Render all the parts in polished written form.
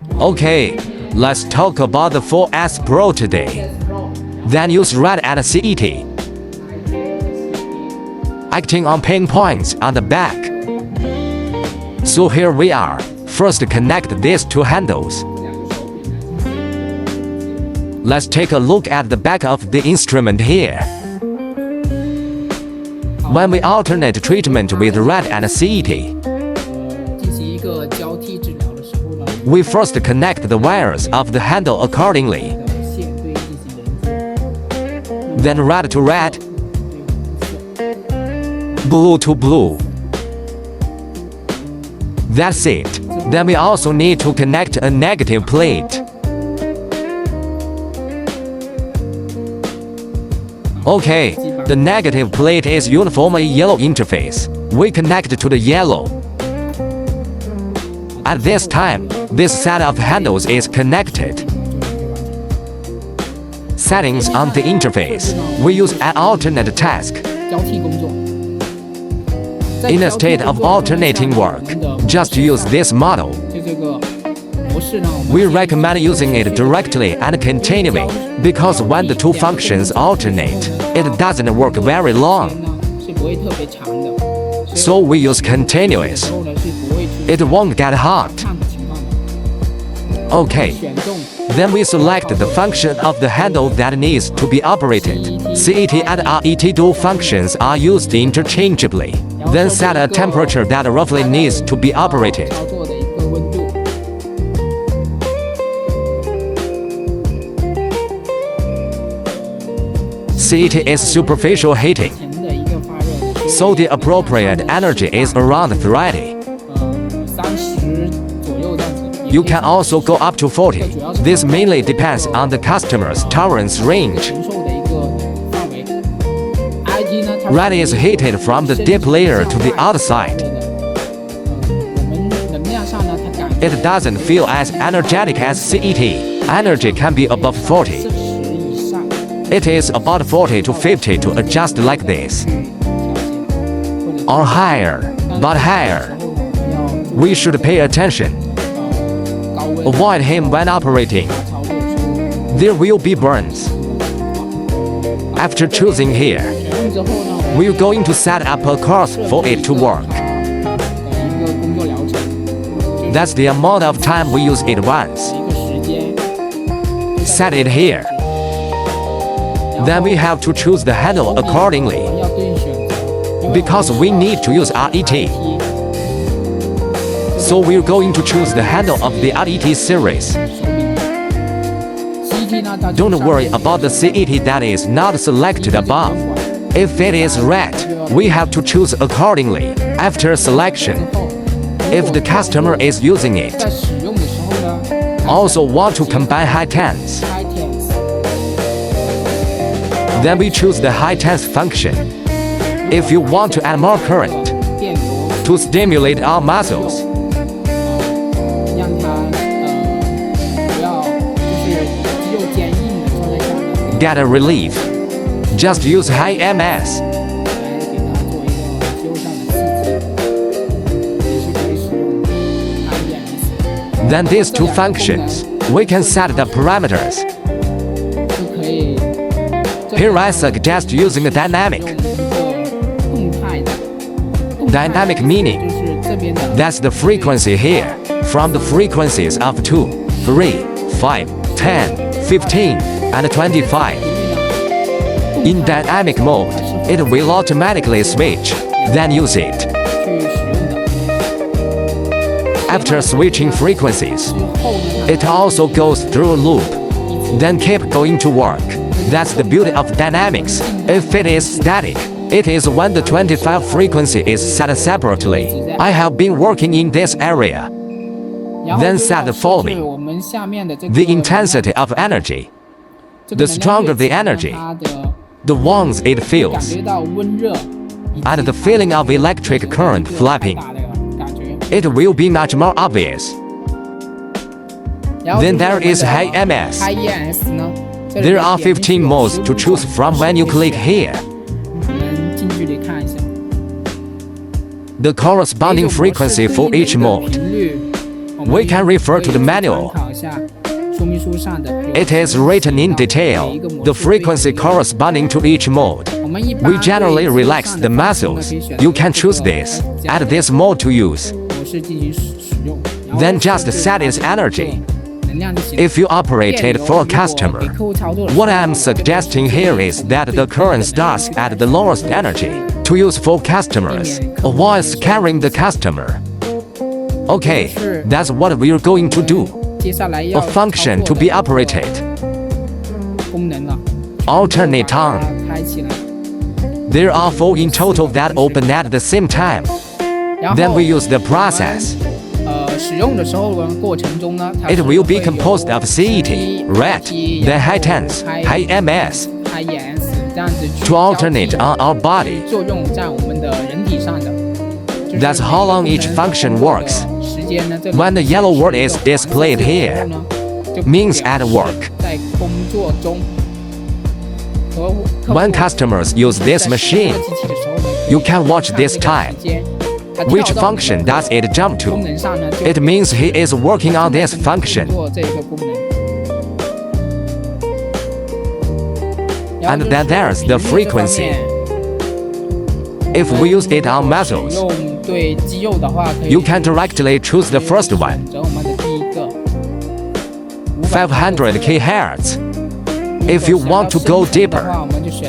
Okay, let's talk about the 4S Pro today. Then use RET and CET. Acting on pain points on the back. So here we are. First connect these two handles. Let's take a look at the back of the instrument here. When we alternate treatment with RET and CET, we first connect the wires of the handle accordingly. Then red to red, blue to blue. That's it. Then we also need to connect a negative plate. Okay, the negative plate is uniformly yellow interface. We connect to the yellow. At this time, this set of handles is connected. Settings on the interface. We use an alternate task. In a state of alternating work, just use this model. We recommend using it directly and continually, because when the two functions alternate, it doesn't work very long. So we use continuous. It won't get hot. Okay. Then we select the function of the handle that needs to be operated. CET and RET dual functions are used interchangeably. Then set a temperature that roughly needs to be operated. CET is superficial heating, so the appropriate energy is around 30. You can also go up to 40. This mainly depends on the customer's tolerance range. RET is heated from the deep layer to the outside. It doesn't feel as energetic as CET. Energy can be above 40. It is about 40 to 50 to adjust like this. Or higher, but higher. We should pay attention. Avoid him when operating. There will be burns. After choosing here, we're going to set up a course for it to work. That's the amount of time we use it once. Set it here. Then we have to choose the handle accordingly, because we need to use RET. So we're going to choose the handle of the RET series. Don't worry about the CET that is not selected above. If it is RET, we have to choose accordingly after selection. If the customer is using it, also want to combine high tense, then we choose the high tense function. If you want to add more current to stimulate our muscles, get a relief, just use high MS. Then these two functions, we can set the parameters. Here I suggest using a dynamic. Dynamic meaning, that's the frequency here, from the frequencies of 2, 3, 5, 10, 15, and 25. In dynamic mode, it will automatically switch, then use it. After switching frequencies, it also goes through a loop, then keep going to work. That's the beauty of dynamics. If it is static, it is when the 25 frequency is set separately. I have been working in this area. Then set the following. The intensity of energy. The stronger the energy, the warmth it feels, and the feeling of electric current flapping. It will be much more obvious. Then there is high MS. There are 15 modes to choose from when you click here. The corresponding frequency for each mode. We can refer to the manual. It is written in detail, the frequency corresponding to each mode. We generally relax the muscles. You can choose this, add this mode to use. Then just set its energy. If you operate it for a customer, what I'm suggesting here is that the current starts at the lowest energy to use for customers, avoid scaring the customer. Okay, that's what we're going to do. A function to be operated. Alternate on. There are 4 in total that open at the same time. Then we use the process. It will be composed of CET+RET, then high tense, high MS, to alternate on our body. That's how long each function works. When the yellow word is displayed here, means at work. When customers use this machine, you can watch this time. Which function does it jump to? It means he is working on this function. And then there's the frequency. If we use it on muscles, you can directly choose the first one. 500 kHz. If you want to go deeper,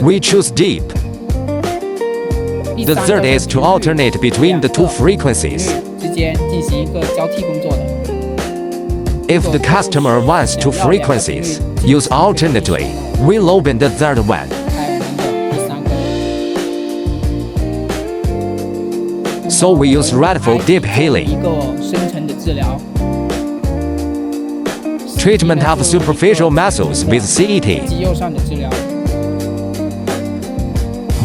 we choose deep. The third is to alternate between the 2 frequencies. If the customer wants 2 frequencies, use alternately. We'll open the third one. So we use red for deep healing. Treatment of superficial muscles with CET.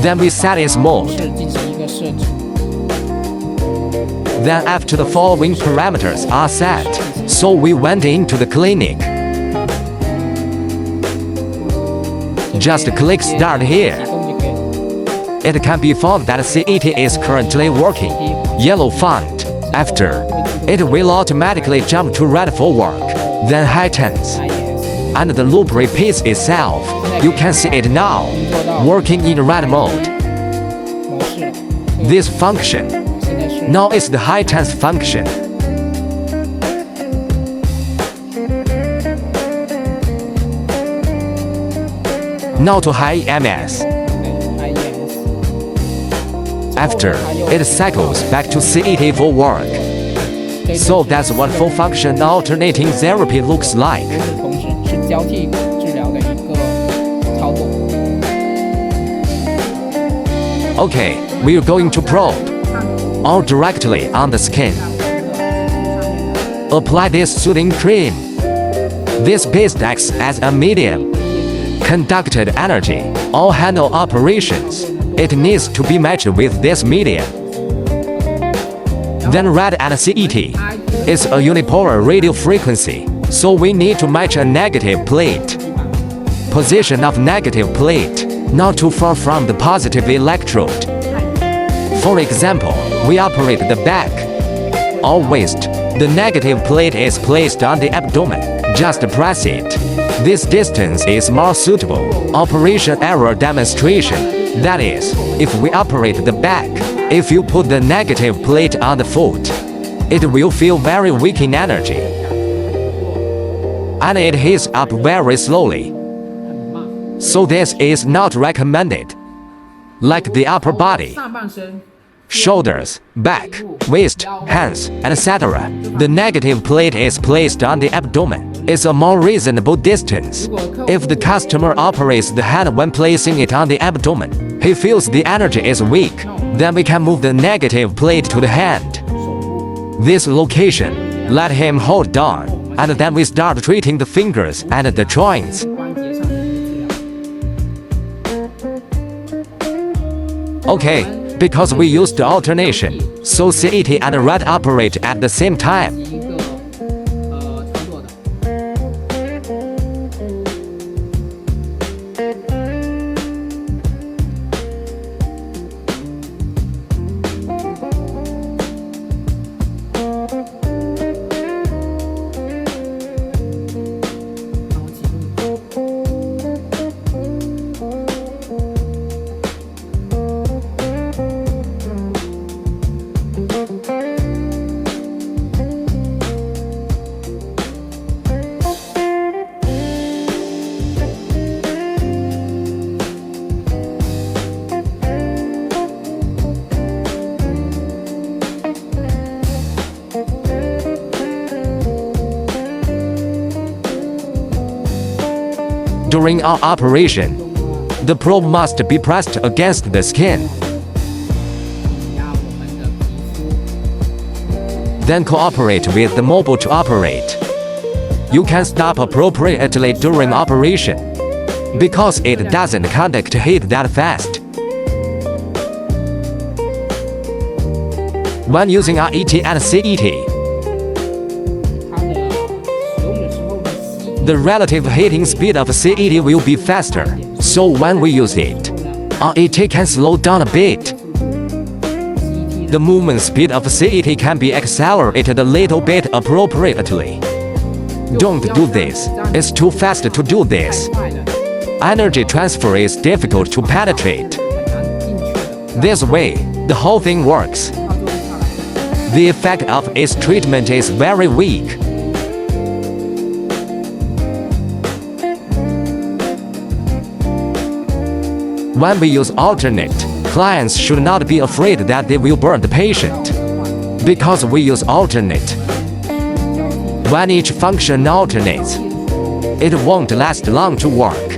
Then we set its mode. Then after the following parameters are set, so we went into the clinic. Just click Start here. It can be found that CET is currently working. Yellow font. After, it will automatically jump to red for work, then high tense. And the loop repeats itself. You can see it now, working in red mode. This function. Now is the high tense function. Now to high MS. After, it cycles back to CET for work. So that's what full function alternating therapy looks like. Okay, we're going to probe. All directly on the skin. Apply this soothing cream. This paste acts as a medium. Conducted energy. All handle operations. It needs to be matched with this medium. Then red and CET. It's a unipolar radio frequency, so we need to match a negative plate. Position of negative plate, not too far from the positive electrode. For example, we operate the back. Always, the negative plate is placed on the abdomen. Just press it. This distance is more suitable. Operation error demonstration. That is, if we operate the back, if you put the negative plate on the foot, it will feel very weak in energy. And it heats up very slowly. So this is not recommended. Like the upper body, shoulders, back, waist, hands, etc. The negative plate is placed on the abdomen. It's a more reasonable distance. If the customer operates the hand when placing it on the abdomen, he feels the energy is weak, then we can move the negative plate to the hand. This location, let him hold down, and then we start treating the fingers and the joints. Okay, because we used alternation, so CET and red operate at the same time. During our operation, the probe must be pressed against the skin. Then cooperate with the mobile to operate. You can stop appropriately during operation, because it doesn't conduct heat that fast. When using RET and CET, the relative heating speed of CET will be faster, so when we use it, RET can slow down a bit. The movement speed of CET can be accelerated a little bit appropriately. Don't do this, it's too fast to do this. Energy transfer is difficult to penetrate. This way, the whole thing works. The effect of its treatment is very weak. When we use alternate, clients should not be afraid that they will burn the patient, because we use alternate. When each function alternates, it won't last long to work.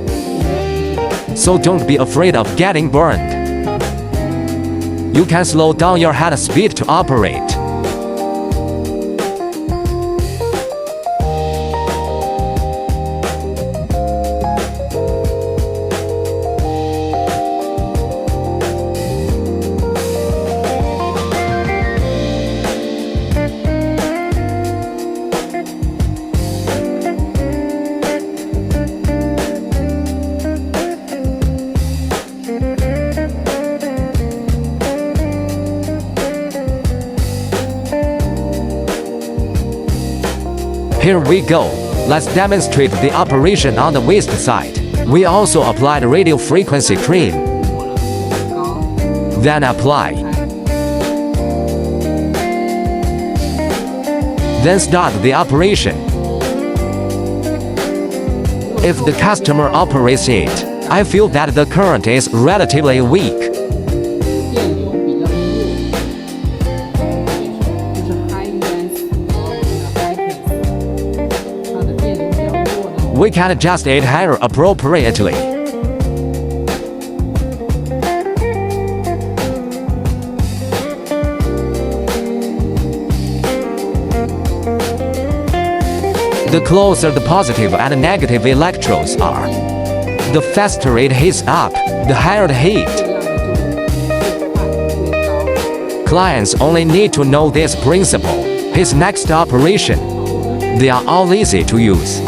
So don't be afraid of getting burned. You can slow down your head speed to operate. Here we go. Let's demonstrate the operation on the waist side. We also applied radio frequency cream. Then apply. Then start the operation. If the customer operates it, I feel that the current is relatively weak. We can adjust it higher appropriately. The closer the positive and negative electrodes are, the faster it heats up, the higher the heat. Clients only need to know this principle. His next operation, they are all easy to use.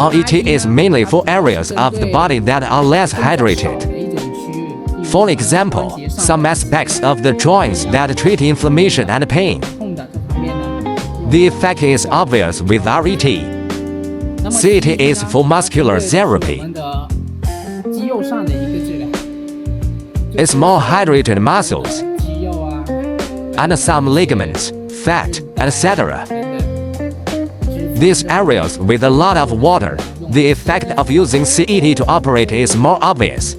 RET is mainly for areas of the body that are less hydrated. For example, some aspects of the joints that treat inflammation and pain. The effect is obvious with RET. CET is for muscular therapy. It's more hydrated muscles and some ligaments, fat, etc. These areas with a lot of water, the effect of using CET to operate is more obvious.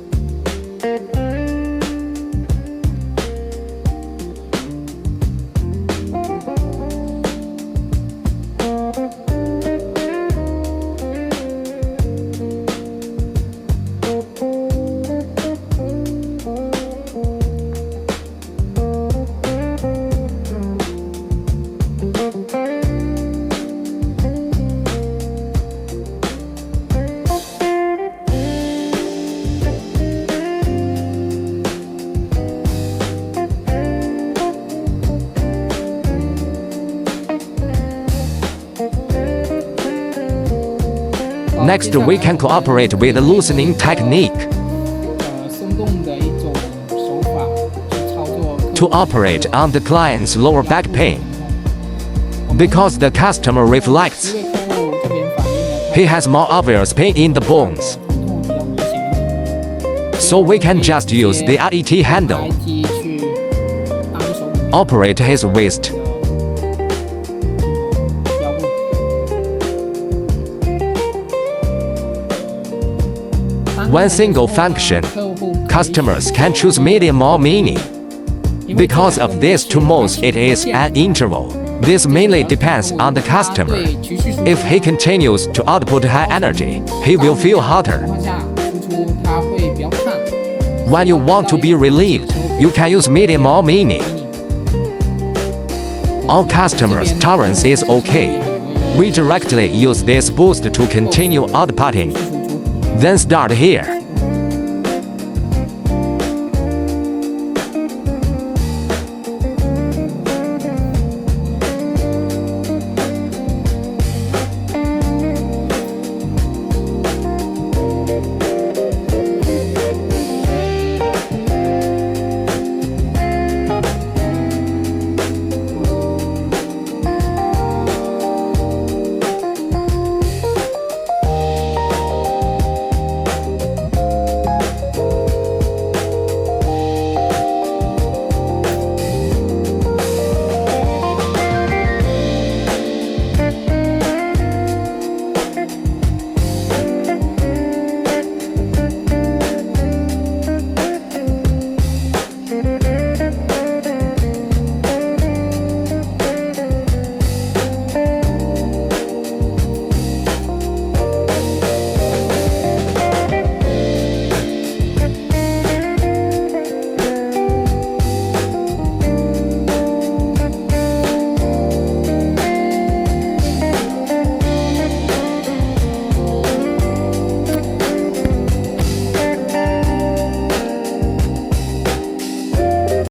Next, we can cooperate with the loosening technique to operate on the client's lower back pain. Because the customer reflects, he has more obvious pain in the bones. So we can just use the RET handle, operate his waist, one single function. Customers can choose medium or mini. Because of these two modes, it is an interval. This mainly depends on the customer. If he continues to output high energy, he will feel hotter. When you want to be relieved, you can use medium or mini. All customers' tolerance is okay. We directly use this boost to continue outputting. Then start here.